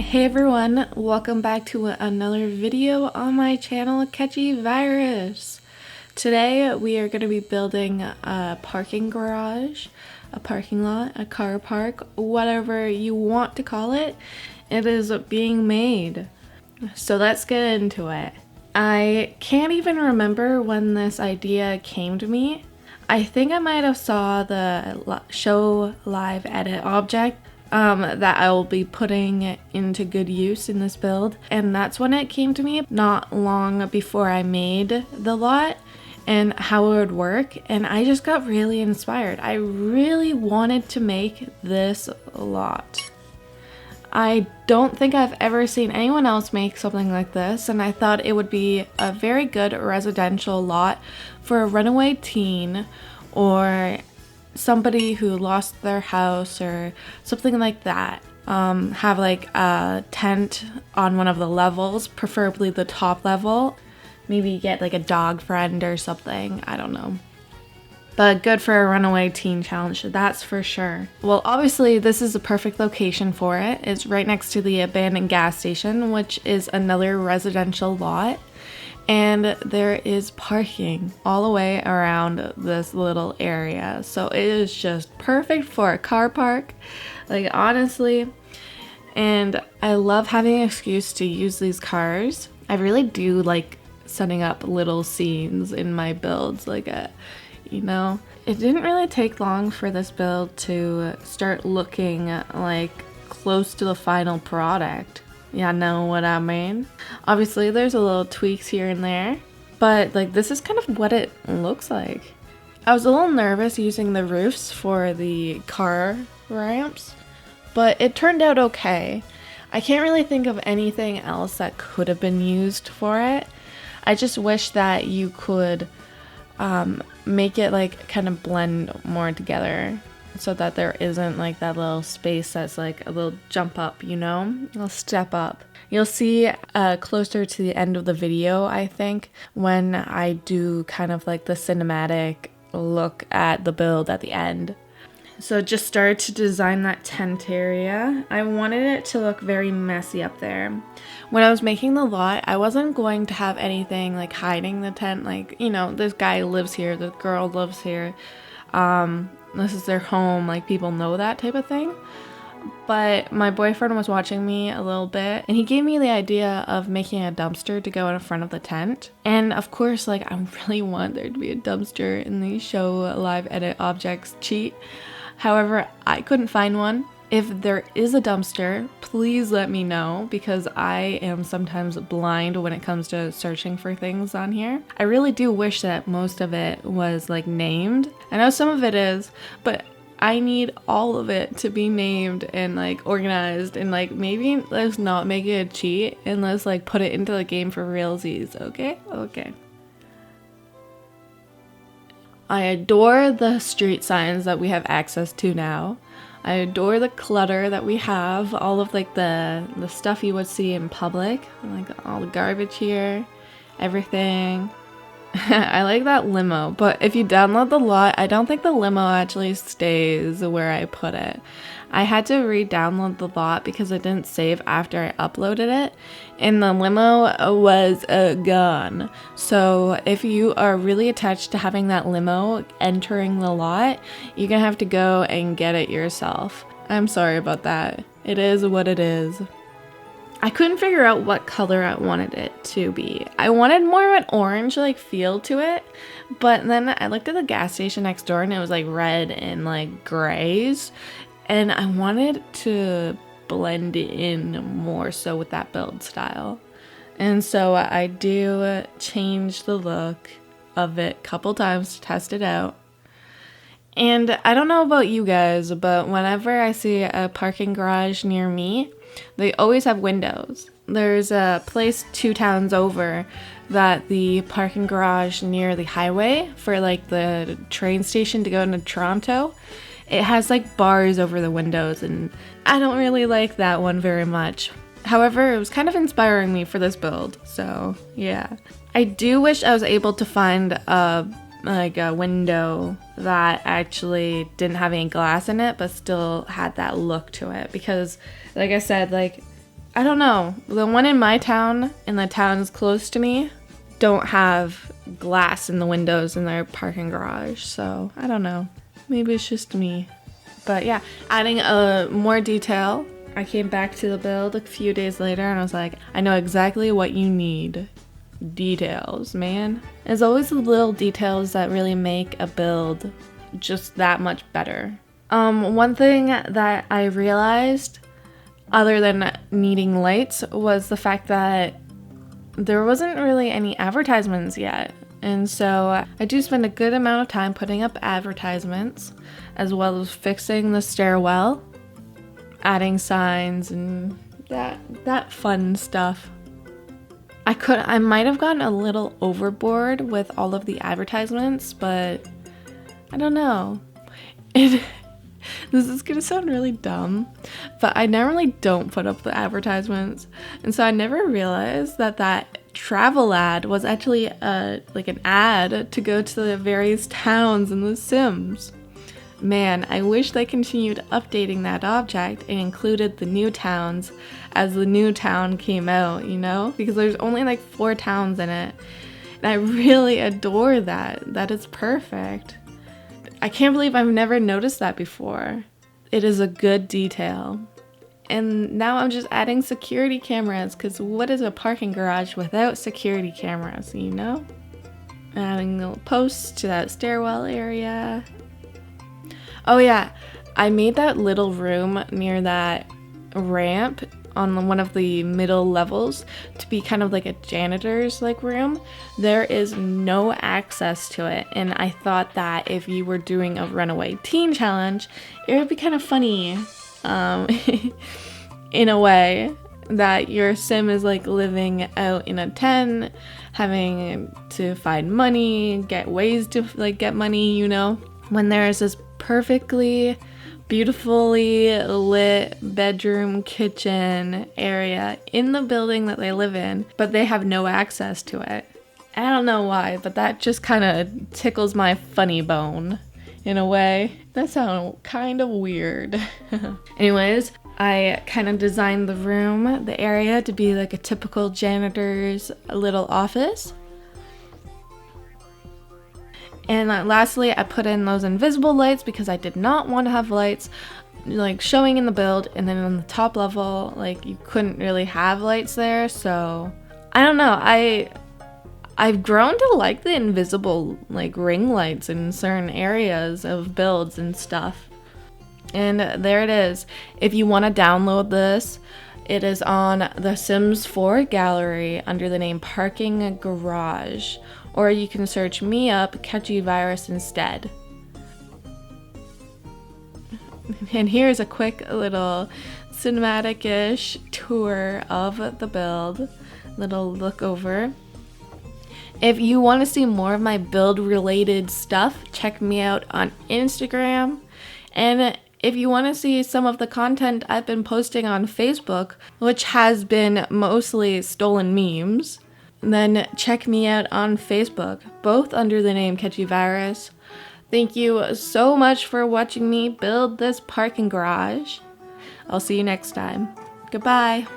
Hey everyone, welcome back to another video on my channel, Catchy Virus. Today we are going to be building a parking garage, a parking lot, a car park, whatever you want to call it. It is being made. So let's get into it. I can't even remember when this idea came to me. I think I might have saw the show live edit object that I will be putting into good use in this build, and that's when it came to me not long before I made the lot and how it would work, and I just got really inspired. I really wanted to make this lot. I don't think I've ever seen anyone else make something like this, and I thought it would be a very good residential lot for a runaway teen or somebody who lost their house or something like that. Have like a tent on one of the levels, preferably the top level. Maybe get like a dog friend or something, I don't know. But good for a runaway teen challenge, that's for sure. Well, obviously this is a perfect location for it. It's right next to the abandoned gas station, which is another residential lot. And there is parking all the way around this little area. So it is just perfect for a car park, like honestly. And I love having an excuse to use these cars. I really do like setting up little scenes in my builds, like you know. It didn't really take long for this build to start looking like close to the final product. Yeah, know what I mean? Obviously, there's a little tweaks here and there, but like this is kind of what it looks like. I was a little nervous using the roofs for the car ramps, but it turned out okay. I can't really think of anything else that could have been used for it. I just wish that you could make it like kind of blend more together, so that there isn't like that little space that's like a little jump up, you know? A little step up. You'll see closer to the end of the video, I think, when I do kind of like the cinematic look at the build at the end. So just started to design that tent area. I wanted it to look very messy up there. When I was making the lot, I wasn't going to have anything like hiding the tent, like, you know, this guy lives here, this girl lives here. This is their home, like people know that type of thing. But my boyfriend was watching me a little bit, and he gave me the idea of making a dumpster to go in front of the tent. And of course, like I really want there to be a dumpster in the show live edit objects cheat. However, I couldn't find one. If there is a dumpster, please let me know, because I am sometimes blind when it comes to searching for things on here. I really do wish that most of it was like named. I know some of it is, but I need all of it to be named and like organized, and like maybe let's not make it a cheat and let's like put it into the game for realsies, okay? Okay. I adore the street signs that we have access to now. I adore the clutter that we have, all of like the stuff you would see in public, like all the garbage here, everything. I like that limo, but if you download the lot, I don't think the limo actually stays where I put it. I had to re-download the lot because it didn't save after I uploaded it, and the limo was gone. So if you are really attached to having that limo entering the lot, you're gonna have to go and get it yourself. I'm sorry about that. It is what it is. I couldn't figure out what color I wanted it to be. I wanted more of an orange like feel to it, but then I looked at the gas station next door and it was like red and like grays, and I wanted to blend in more so with that build style. And so I do change the look of it a couple times to test it out. And I don't know about you guys, but whenever I see a parking garage near me, they always have windows. There's a place 2 towns over that the parking garage near the highway for like the train station to go into Toronto, it has like bars over the windows, and I don't really like that one very much. However, it was kind of inspiring me for this build, so yeah. I do wish I was able to find a window that actually didn't have any glass in it but still had that look to it, because like I said, like I don't know. The one in my town and the towns close to me don't have glass in the windows in their parking garage. So I don't know. Maybe it's just me. But yeah, adding more detail. I came back to the build a few days later and I was like, I know exactly what you need. Details, man. There's always the little details that really make a build just that much better. One thing that I realized, other than needing lights, was the fact that there wasn't really any advertisements yet. And so I do spend a good amount of time putting up advertisements, as well as fixing the stairwell, adding signs, and that fun stuff. I might have gotten a little overboard with all of the advertisements, but I don't know. This is gonna sound really dumb, but I normally don't put up the advertisements, and so I never realized that travel ad was actually like an ad to go to the various towns in The Sims. Man, I wish they continued updating that object and included the new towns as the new town came out, you know? Because there's only like 4 towns in it. And I really adore that. That is perfect. I can't believe I've never noticed that before. It is a good detail. And now I'm just adding security cameras, because what is a parking garage without security cameras, you know? Adding little posts to that stairwell area. Oh yeah, I made that little room near that ramp on one of the middle levels to be kind of like a janitor's like room. There is no access to it, and I thought that if you were doing a runaway teen challenge, it would be kind of funny in a way that your sim is like living out in a tent, having to find money, get ways to like get money, you know, when there is this perfectly beautifully lit bedroom kitchen area in the building that they live in, but they have no access to it. I don't know why, but that just kind of tickles my funny bone in a way. That sounds kind of weird. Anyways, I kind of designed the room, the area, to be like a typical janitor's little office. And lastly, I put in those invisible lights because I did not want to have lights like showing in the build, and then on the top level, like you couldn't really have lights there. So I don't know. I've grown to like the invisible like ring lights in certain areas of builds and stuff. And there it is. If you want to download this, it is on the Sims 4 gallery under the name Parking Garage. Or you can search me up, Catchy Virus, instead. And here's a quick little cinematic-ish tour of the build. Little look over. If you want to see more of my build-related stuff, check me out on Instagram. And if you want to see some of the content I've been posting on Facebook, which has been mostly stolen memes, then check me out on Facebook, both under the name Catchy Virus. Thank you so much for watching me build this parking garage. I'll see you next time. Goodbye.